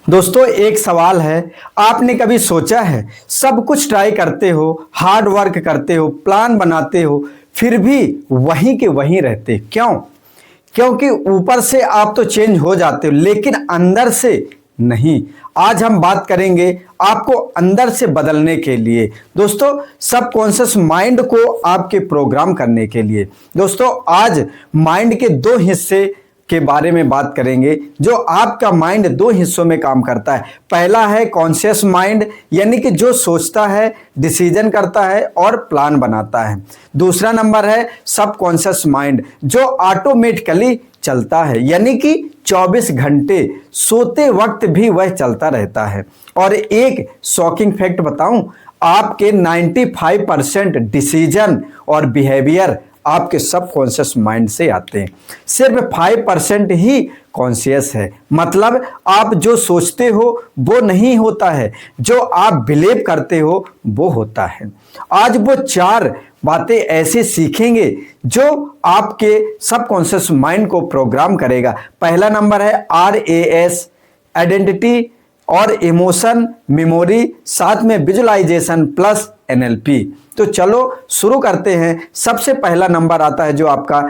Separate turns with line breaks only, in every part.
दोस्तों एक सवाल है, आपने कभी सोचा है सब कुछ ट्राई करते हो, हार्ड वर्क करते हो, प्लान बनाते हो, फिर भी वहीं के वहीं रहते क्यों? क्योंकि ऊपर से आप तो चेंज हो जाते हो लेकिन अंदर से नहीं। आज हम बात करेंगे आपको अंदर से बदलने के लिए, दोस्तों सबकॉन्शियस माइंड को आपके प्रोग्राम करने के लिए। दोस्तों आज माइंड के दो हिस्से के बारे में बात करेंगे। जो आपका माइंड दो हिस्सों में काम करता है, पहला है कॉन्शियस माइंड यानी कि जो सोचता है, डिसीजन करता है और प्लान बनाता है। दूसरा नंबर है सबकॉन्शियस माइंड जो ऑटोमेटिकली चलता है यानी कि 24 घंटे सोते वक्त भी वह चलता रहता है। और एक शॉकिंग फैक्ट बताऊं, आपके 95% डिसीजन और बिहेवियर आपके सबकॉन्शियस माइंड से आते हैं, सिर्फ 5% ही कॉन्शियस है। मतलब आप जो सोचते हो वो नहीं होता है, जो आप बिलीव करते हो वो होता है। आज वो 4 बातें ऐसे सीखेंगे जो आपके सबकॉन्शियस माइंड को प्रोग्राम करेगा। पहला नंबर है RAS, आइडेंटिटी और इमोशन, मेमोरी, साथ में विजुअलाइजेशन प्लस NLP। तो चलो शुरू करते हैं। सबसे पहला नंबर आता है जो आपका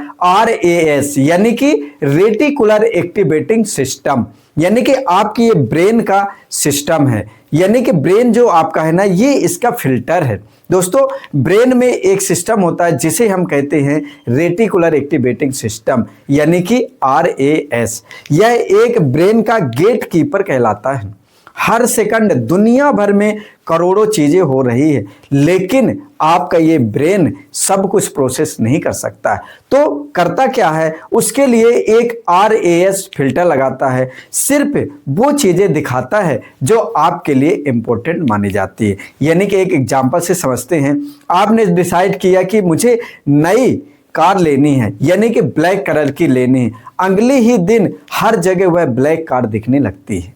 RAS यानी कि रेटिकुलर एक्टिवेटिंग सिस्टम, यानी कि आपकी ये ब्रेन का सिस्टम है। यानी कि ब्रेन जो आपका है ना, ये इसका फिल्टर है। दोस्तों ब्रेन में एक सिस्टम होता है जिसे हम कहते हैं रेटिकुलर एक्टिवेटिंग सिस्टम यानी कि RAS। यह एक ब्रेन का गेट कीपर कहलाता है। हर सेकंड दुनिया भर में करोड़ों चीजें हो रही है लेकिन आपका ये ब्रेन सब कुछ प्रोसेस नहीं कर सकता है। तो करता क्या है, उसके लिए एक RAS फिल्टर लगाता है, सिर्फ वो चीजें दिखाता है जो आपके लिए इंपॉर्टेंट मानी जाती है। यानी कि एक एग्जांपल से समझते हैं, आपने डिसाइड किया कि मुझे नई कार लेनी है यानी कि ब्लैक कलर की लेनी है। अगले ही दिन हर जगह वह ब्लैक कार दिखने लगती है।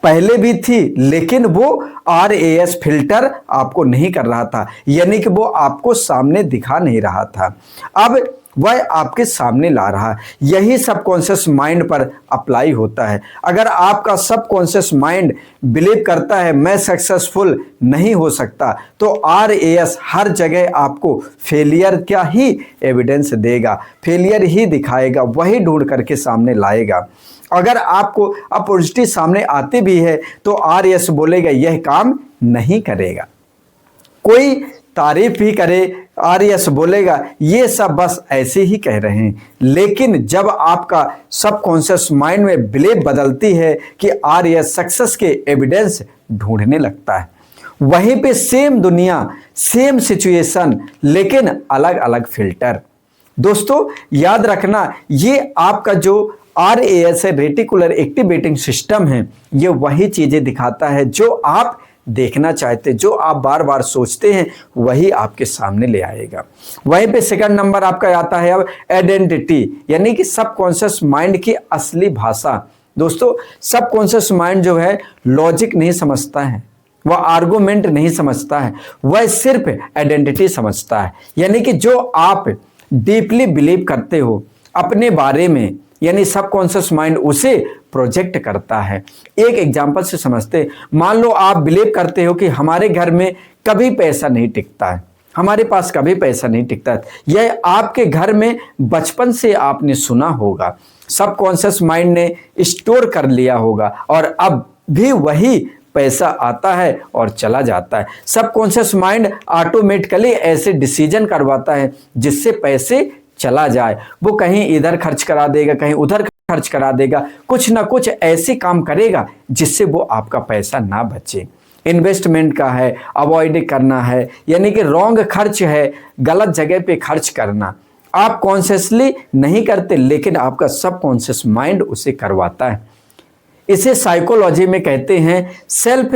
पहले भी थी लेकिन वो RAS फिल्टर आपको नहीं कर रहा था, यानी कि वो आपको सामने दिखा नहीं रहा था। अब वह आपके सामने ला रहा है। यही सबकॉन्शियस माइंड पर अप्लाई होता है। अगर आपका सबकॉन्शियस माइंड बिलीव करता है मैं सक्सेसफुल नहीं हो सकता, तो RAS हर जगह आपको फेलियर का ही एविडेंस देगा, फेलियर ही दिखाएगा, वही ढूंढ करके सामने लाएगा। अगर आपको अपॉर्चुनिटी सामने आती भी है तो RAS बोलेगा यह काम नहीं करेगा। कोई तारीफ भी करे, RAS बोलेगा ये सब बस ऐसे ही कह रहे हैं। लेकिन जब आपका सबकॉन्शियस माइंड में बिलीव बदलती है कि RAS सक्सेस के एविडेंस ढूंढने लगता है, वहीं पे सेम दुनिया, सेम सिचुएशन लेकिन अलग अलग फिल्टर। दोस्तों याद रखना, ये आपका जो RAS है, रेटिकुलर एक्टिवेटिंग सिस्टम है, ये वही चीजें दिखाता है जो आप देखना चाहते, जो आप बार बार सोचते हैं वही आपके सामने ले आएगा। वहीं पे सेकंड नंबर आपका आता है अब आइडेंटिटी यानी कि सबकॉन्शियस माइंड की असली भाषा। दोस्तों सबकॉन्शियस माइंड जो है लॉजिक नहीं समझता है, वह आर्गुमेंट नहीं समझता है, वह सिर्फ आइडेंटिटी समझता है। यानी कि जो आप डीपली बिलीव करते हो अपने बारे में, यानी सबकॉन्शियस माइंड उसे प्रोजेक्ट करता है। एक एग्जांपल से समझते, मान लो आप बिलीव करते हो कि हमारे घर में कभी पैसा नहीं टिकता है, हमारे पास कभी पैसा नहीं टिकता है। यह आपके घर में बचपन से आपने सुना होगा, सबकॉन्शियस माइंड ने स्टोर कर लिया होगा और अब भी वही पैसा आता है और चला जाता है। सबकॉन्शियस माइंड ऑटोमेटिकली ऐसे डिसीजन करवाता है जिससे पैसे चला जाए। वो कहीं इधर खर्च करा देगा, कहीं उधर खर्च करा देगा, कुछ ना कुछ ऐसे काम करेगा जिससे वो आपका पैसा ना बचे। इन्वेस्टमेंट का है, अवॉइड करना है, यानी कि रॉन्ग खर्च है, गलत जगह पे खर्च करना। आप कॉन्शियसली नहीं करते लेकिन आपका सबकॉन्शियस माइंड उसे करवाता है। इसे साइकोलॉजी में कहते हैं सेल्फ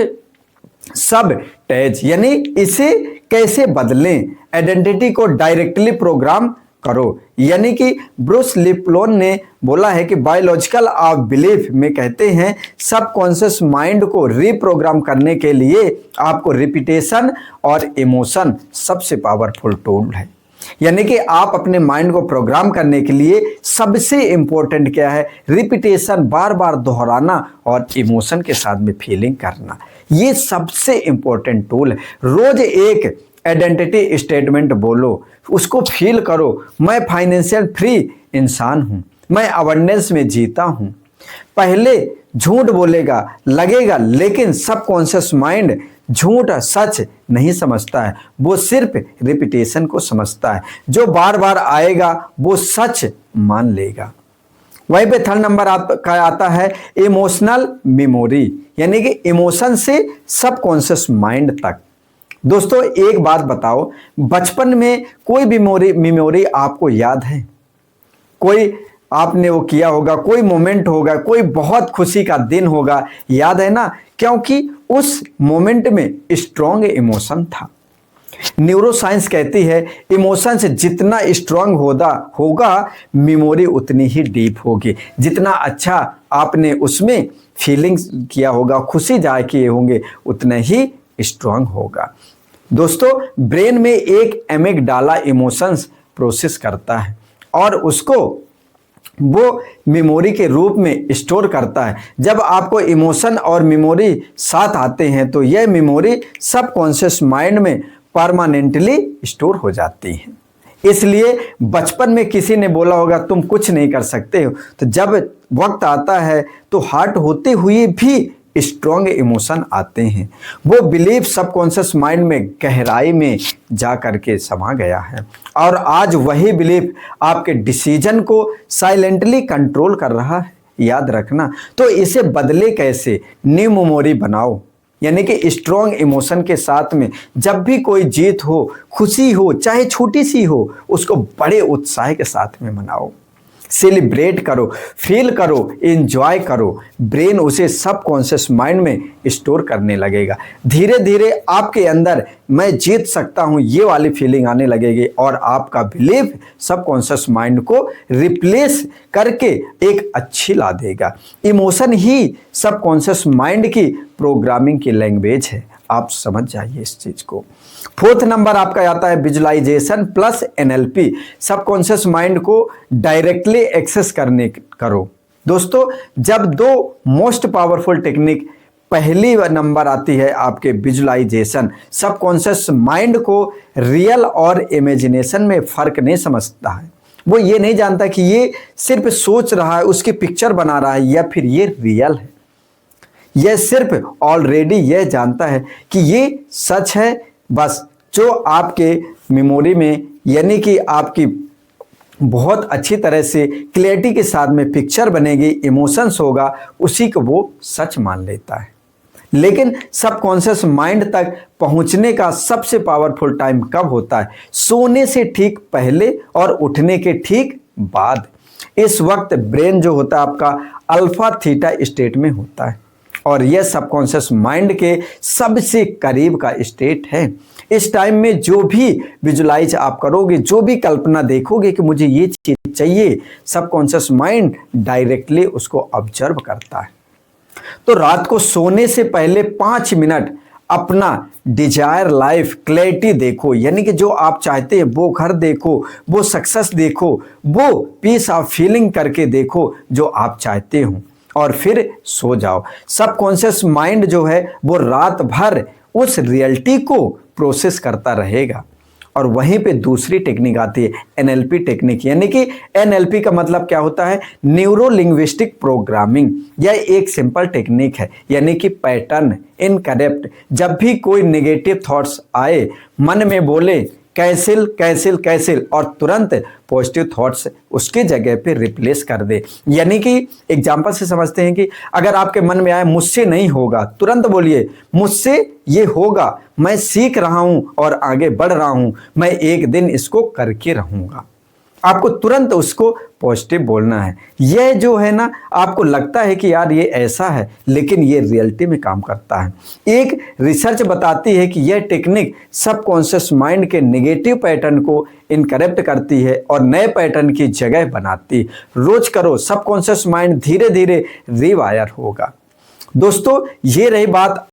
सबटेज, यानी इसे कैसे बदलें, आइडेंटिटी को डायरेक्टली प्रोग्राम करो। यानी कि ब्रूस लिप्लोन ने बोला है कि बायोलॉजिकल ऑफ बिलीफ में कहते हैं सबकॉन्शियस माइंड को रीप्रोग्राम करने के लिए आपको रिपीटेशन और इमोशन सबसे पावरफुल टूल है। यानी कि आप अपने माइंड को प्रोग्राम करने के लिए सबसे इंपॉर्टेंट क्या है, रिपीटेशन, बार बार दोहराना और इमोशन के साथ में फीलिंग करना। ये सबसे इंपॉर्टेंट टूल है। रोज एक आइडेंटिटी स्टेटमेंट बोलो, उसको फील करो, मैं फाइनेंशियल फ्री इंसान हूं, मैं अवेयरनेस में जीता हूं। पहले झूठ बोलेगा लगेगा, लेकिन सबकॉन्शियस माइंड झूठ सच नहीं समझता है, वो सिर्फ रिपीटेशन को समझता है। जो बार बार आएगा वो सच मान लेगा। वहीं पे थर्ड नंबर आपका आता है इमोशनल मेमोरी, यानी कि इमोशन से सबकॉन्शियस माइंड तक। दोस्तों एक बात बताओ, बचपन में कोई भी मेमोरी आपको याद है? कोई आपने वो किया होगा, कोई मोमेंट होगा, कोई बहुत खुशी का दिन होगा, याद है ना? क्योंकि उस मोमेंट में स्ट्रॉन्ग इमोशन था। न्यूरो साइंस कहती है इमोशन से जितना स्ट्रांग होगा मेमोरी उतनी ही डीप होगी। जितना अच्छा आपने उसमें फीलिंग्स किया होगा, खुशी जाए किए होंगे, उतना ही स्ट्रांग होगा। दोस्तों ब्रेन में एक एमिगडाला इमोशंस प्रोसेस करता है और उसको वो मेमोरी के रूप में स्टोर करता है। जब आपको इमोशन और मेमोरी साथ आते हैं तो यह मेमोरी सबकॉन्शियस माइंड में परमानेंटली स्टोर हो जाती है। इसलिए बचपन में किसी ने बोला होगा तुम कुछ नहीं कर सकते हो, तो जब वक्त आता है तो हार्ट होते हुए भी स्ट्रॉन्ग इमोशन आते हैं। वो बिलीफ सबकॉन्शियस माइंड में गहराई में जा करके समा गया है और आज वही बिलीफ आपके डिसीजन को साइलेंटली कंट्रोल कर रहा है। याद रखना। तो इसे बदले कैसे? न्यू मेमोरी बनाओ, यानी कि स्ट्रॉन्ग इमोशन के साथ में जब भी कोई जीत हो, खुशी हो, चाहे छोटी सी हो, उसको बड़े उत्साह के साथ में मनाओ, सेलिब्रेट करो, फील करो, एंजॉय करो। ब्रेन उसे सबकॉन्शियस माइंड में स्टोर करने लगेगा। धीरे धीरे आपके अंदर मैं जीत सकता हूं ये वाली फीलिंग आने लगेगी और आपका बिलीफ सबकॉन्शियस माइंड को रिप्लेस करके एक अच्छी ला देगा। इमोशन ही सबकॉन्शियस माइंड की प्रोग्रामिंग की लैंग्वेज है। आप समझ जाइए इस चीज को। फोर्थ नंबर आपका आता है visualisation plus NLP. Subconscious mind को डायरेक्टली एक्सेस करो। दोस्तों जब दो मोस्ट पावरफुल टेक्निक, पहली नंबर आती है आपके विजुअलाइजेशन। सबकॉन्शियस माइंड को रियल और इमेजिनेशन में फर्क नहीं समझता है। वो ये नहीं जानता कि ये सिर्फ सोच रहा है, उसकी पिक्चर बना रहा है, या फिर ये रियल है। यह सिर्फ ऑलरेडी यह जानता है कि ये सच है। बस जो आपके मेमोरी में, यानी कि आपकी बहुत अच्छी तरह से क्लैरिटी के साथ में पिक्चर बनेगी, इमोशंस होगा, उसी को वो सच मान लेता है। लेकिन सबकॉन्शियस माइंड तक पहुंचने का सबसे पावरफुल टाइम कब होता है? सोने से ठीक पहले और उठने के ठीक बाद। इस वक्त ब्रेन जो होता है आपका अल्फा थीटा स्टेट में होता है और यह सबकॉन्शियस माइंड के सबसे करीब का स्टेट है। इस टाइम में जो भी विजुलाइज आप करोगे, जो भी कल्पना देखोगे कि मुझे ये चीज चाहिए, सबकॉन्शियस माइंड डायरेक्टली उसको ऑब्जर्व करता है। तो रात को सोने से पहले 5 मिनट अपना डिजायर लाइफ क्लैरिटी देखो, यानी कि जो आप चाहते हैं वो घर देखो, वो सक्सेस देखो, वो पीस ऑफ फीलिंग करके देखो जो आप चाहते हो और फिर सो जाओ। सबकॉन्शियस माइंड जो है वो रात भर उस रियलिटी को प्रोसेस करता रहेगा। और वहीं पे दूसरी टेक्निक आती है एनएलपी टेक्निक, यानी कि एनएलपी का मतलब क्या होता है? Neuro linguistic programming. यह एक सिंपल टेक्निक है, यानी कि पैटर्न इनकरेक्ट। जब भी कोई नेगेटिव थॉट्स आए, मन में बोले कैंसिल कैंसिल कैंसिल और तुरंत पॉजिटिव थॉट्स उसके जगह पे रिप्लेस कर दे। यानी कि एग्जांपल से समझते हैं कि अगर आपके मन में आए मुझसे नहीं होगा, तुरंत बोलिए मुझसे ये होगा, मैं सीख रहा हूं और आगे बढ़ रहा हूं, मैं एक दिन इसको करके रहूंगा। आपको तुरंत उसको पॉजिटिव बोलना है। यह जो है ना, आपको लगता है कि यार ये ऐसा है, लेकिन ये रियलिटी में काम करता है। एक रिसर्च बताती है कि यह टेक्निक सबकॉन्शियस माइंड के नेगेटिव पैटर्न को इनकरेक्ट करती है और नए पैटर्न की जगह बनाती है। रोज करो, सबकॉन्शियस माइंड धीरे धीरे रिवायर होगा। दोस्तों ये रही बात